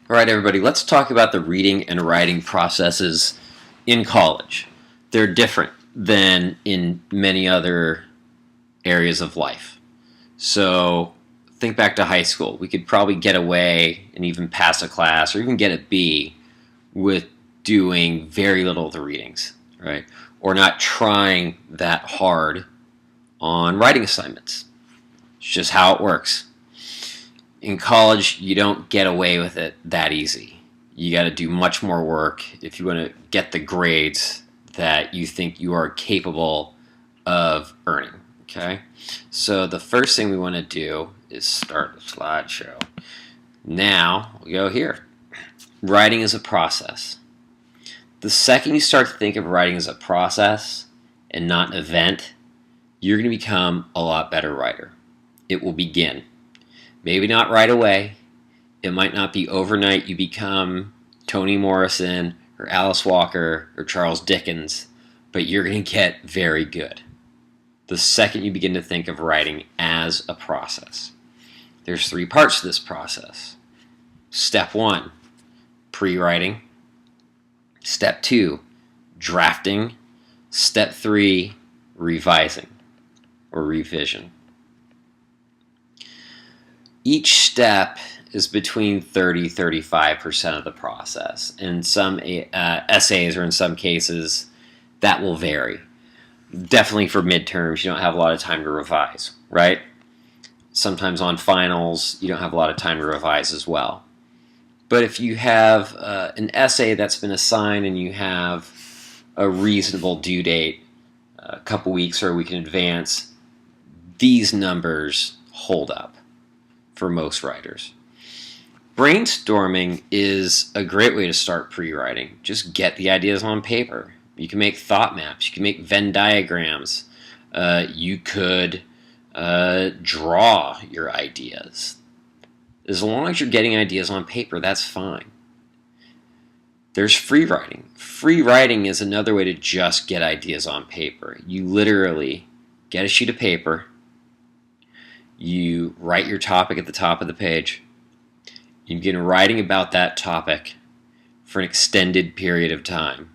All right, everybody, let's talk about the reading and writing processes in college. They're different than in many other areas of life. So think back to high school. We could probably get away and even pass a class or even get a B with doing very little of the readings, right? Or not trying that hard on writing assignments. It's just how it works. In college, you don't get away with it that easy. You got to do much more work if you want to get the grades that you think you are capable of earning. Okay? So the first thing we want to do is start the slideshow. Now, we go here. Writing is a process. The second you start to think of writing as a process and not an event, you're going to become a lot better writer. It will begin. Maybe not right away. It might not be overnight you become Toni Morrison or Alice Walker or Charles Dickens, but you're going to get very good the second you begin to think of writing as a process. There's 3 parts to this process. Step 1, pre-writing. Step 2, drafting. Step 3, revising or revision. Each step is between 30-35% of the process. In some essays or in some cases, that will vary. Definitely for midterms, you don't have a lot of time to revise, right? Sometimes on finals, you don't have a lot of time to revise as well. But if you have an essay that's been assigned and you have a reasonable due date, a couple weeks or a week in advance, these numbers hold up for most writers. Brainstorming is a great way to start pre-writing. Just get the ideas on paper. You can make thought maps. You can make Venn diagrams. You could draw your ideas. As long as you're getting ideas on paper, that's fine. There's free writing. Free writing is another way to just get ideas on paper. You literally get a sheet of paper. You write your topic at the top of the page. You begin writing about that topic for an extended period of time.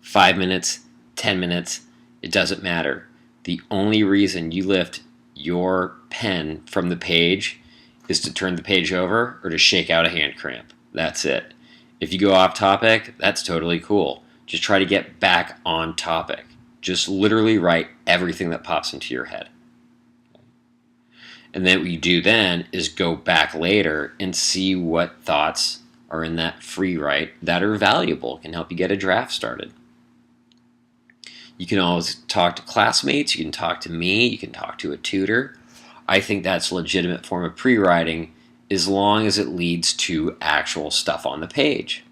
5 minutes, 10 minutes, it doesn't matter. The only reason you lift your pen from the page is to turn the page over or to shake out a hand cramp. That's it. If you go off topic, that's totally cool. Just try to get back on topic. Just literally write everything that pops into your head. And then what you do then is go back later and see what thoughts are in that free write that are valuable, can help you get a draft started. You can always talk to classmates, you can talk to me, you can talk to a tutor. I think that's a legitimate form of pre-writing as long as it leads to actual stuff on the page.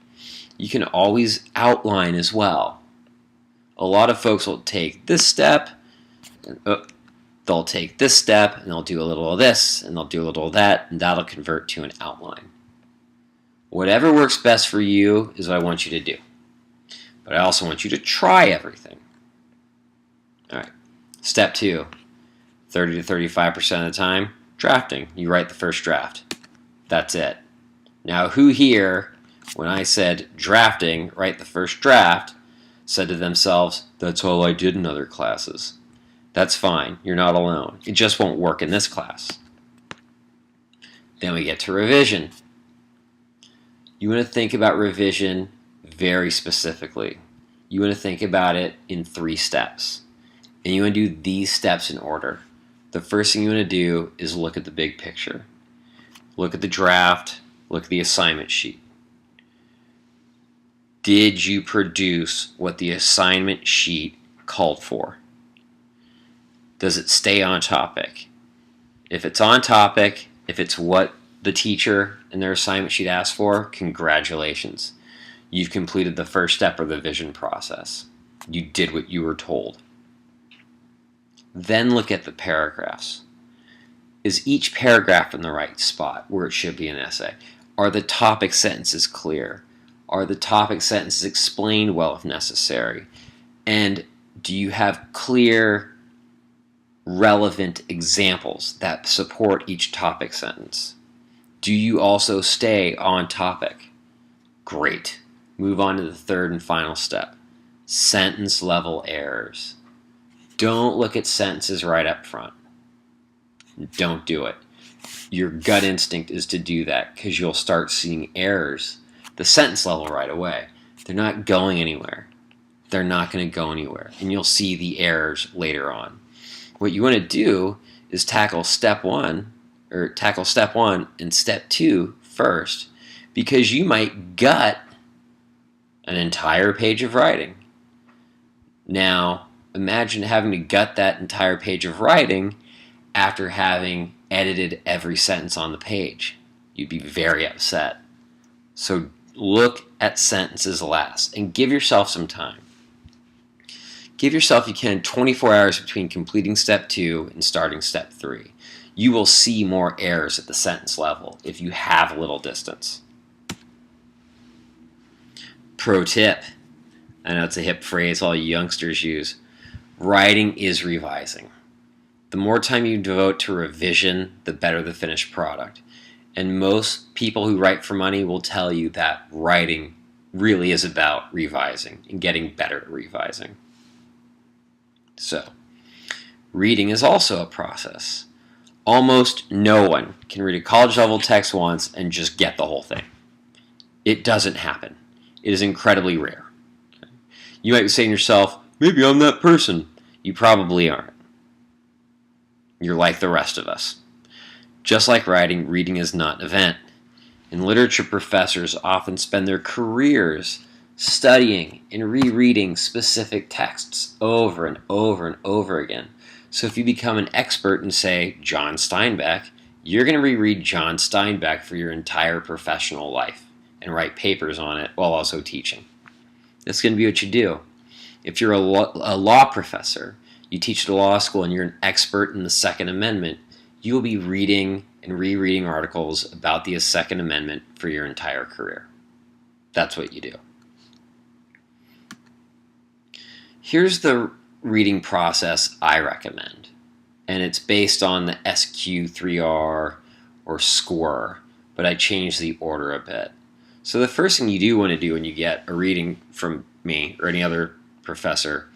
You can always outline as well. A lot of folks will take this step, they'll take this step, and they'll do a little of this, and they'll do a little of that, and that'll convert to an outline. Whatever works best for you is what I want you to do. But I also want you to try everything. All right. Step 2, 30-35% of the time, drafting. You write the first draft. That's it. Now, who here, when I said drafting, write the first draft, said to themselves, that's all I did in other classes? That's fine. You're not alone. It just won't work in this class. Then we get to revision. You want to think about revision very specifically. You want to think about it in 3 steps. And you want to do these steps in order. The first thing you want to do is look at the big picture. Look at the draft. Look at the assignment sheet. Did you produce what the assignment sheet called for? Does it stay on topic? If it's on topic, if it's what the teacher in their assignment sheet asked for, congratulations. You've completed the first step of the vision process. You did what you were told. Then look at the paragraphs. Is each paragraph in the right spot where it should be an essay? Are the topic sentences clear? Are the topic sentences explained well if necessary? And do you have clear, relevant examples that support each topic sentence? Do you also stay on topic? Great. Move on to the third and final step. Sentence level errors. Don't look at sentences right up front. Don't do it. Your gut instinct is to do that because you'll start seeing errors, the sentence level right away. They're not going anywhere. They're not going to go anywhere. And you'll see the errors later on. What you want to do is tackle step one and step two first, because you might gut an entire page of writing. Now, imagine having to gut that entire page of writing after having edited every sentence on the page. You'd be very upset. So look at sentences last and give yourself some time. Give yourself, if you can, 24 hours between completing step 2 and starting step 3. You will see more errors at the sentence level if you have a little distance. Pro tip. I know it's a hip phrase all you youngsters use. Writing is revising. The more time you devote to revision, the better the finished product. And most people who write for money will tell you that writing really is about revising and getting better at revising. So, reading is also a process. Almost no one can read a college-level text once and just get the whole thing. It doesn't happen. It is incredibly rare. Okay? You might be saying to yourself, maybe I'm that person. You probably aren't. You're like the rest of us. Just like writing, reading is not an event. And literature professors often spend their careers studying and rereading specific texts over and over and over again. So if you become an expert in, say, John Steinbeck, you're going to reread John Steinbeck for your entire professional life and write papers on it while also teaching. That's going to be what you do. If you're a law professor, you teach at a law school and you're an expert in the Second Amendment, you will be reading and rereading articles about the Second Amendment for your entire career. That's what you do. Here's the reading process I recommend, and it's based on the SQ3R or SCORE, but I changed the order a bit. So the first thing you do want to do when you get a reading from me or any other professor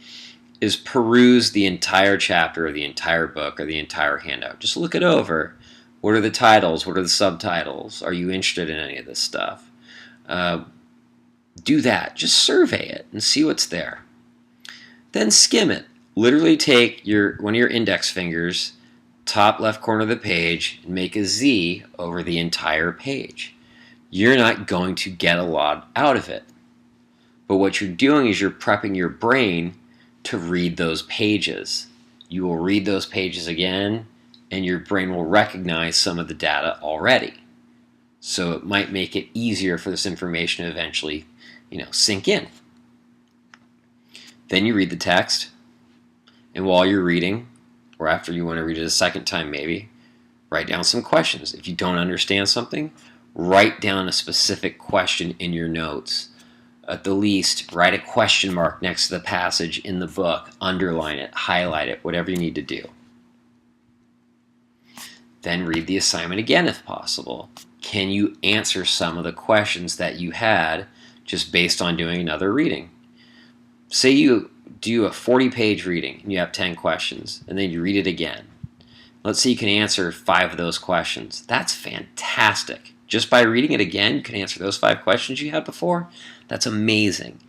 is peruse the entire chapter or the entire book or the entire handout. Just look it over. What are the titles? What are the subtitles? Are you interested in any of this stuff? Do that. Just survey it and see what's there. Then skim it. Literally take one of your index fingers, top left corner of the page, and make a Z over the entire page. You're not going to get a lot out of it. But what you're doing is you're prepping your brain to read those pages. You will read those pages again, and your brain will recognize some of the data already. So it might make it easier for this information to eventually, sink in. Then you read the text, and while you're reading, or after you want to read it a second time maybe, write down some questions. If you don't understand something, write down a specific question in your notes. At the least, write a question mark next to the passage in the book, underline it, highlight it, whatever you need to do. Then read the assignment again if possible. Can you answer some of the questions that you had just based on doing another reading? Say you do a 40-page reading and you have 10 questions, and then you read it again. Let's say you can answer 5 of those questions. That's fantastic. Just by reading it again, you can answer those 5 questions you had before. That's amazing.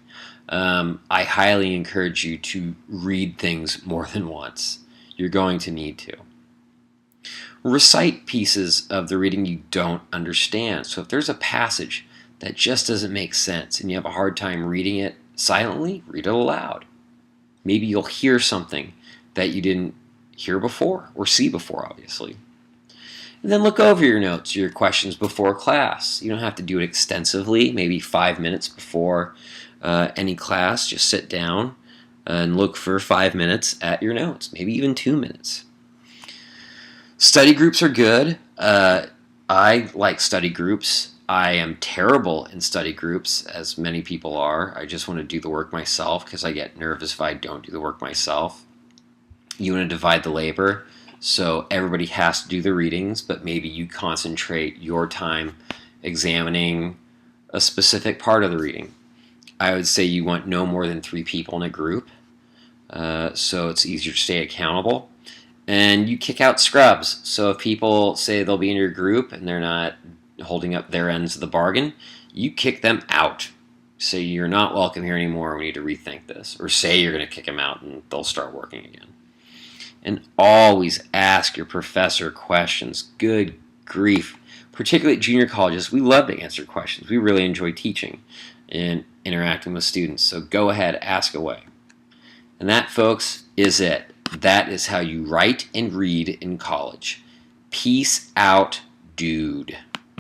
I highly encourage you to read things more than once. You're going to need to. Recite pieces of the reading you don't understand. So if there's a passage that just doesn't make sense and you have a hard time reading it silently, read it aloud. Maybe you'll hear something that you didn't hear before or see before, obviously. And then look over your notes, your questions before class. You don't have to do it extensively, maybe 5 minutes before any class. Just sit down and look for 5 minutes at your notes, maybe even 2 minutes. Study groups are good. I like study groups. I am terrible in study groups, as many people are. I just want to do the work myself because I get nervous if I don't do the work myself. You want to divide the labor, so everybody has to do the readings, but maybe you concentrate your time examining a specific part of the reading. I would say you want no more than 3 people in a group, so it's easier to stay accountable. And you kick out scrubs. So if people say they'll be in your group and they're not holding up their ends of the bargain, you kick them out. Say you're not welcome here anymore, we need to rethink this. Or say you're going to kick them out and they'll start working again. And always ask your professor questions. Good grief. Particularly at junior colleges, we love to answer questions. We really enjoy teaching and interacting with students. So go ahead, ask away. And that, folks, is it. That is how you write and read in college. Peace out, dude.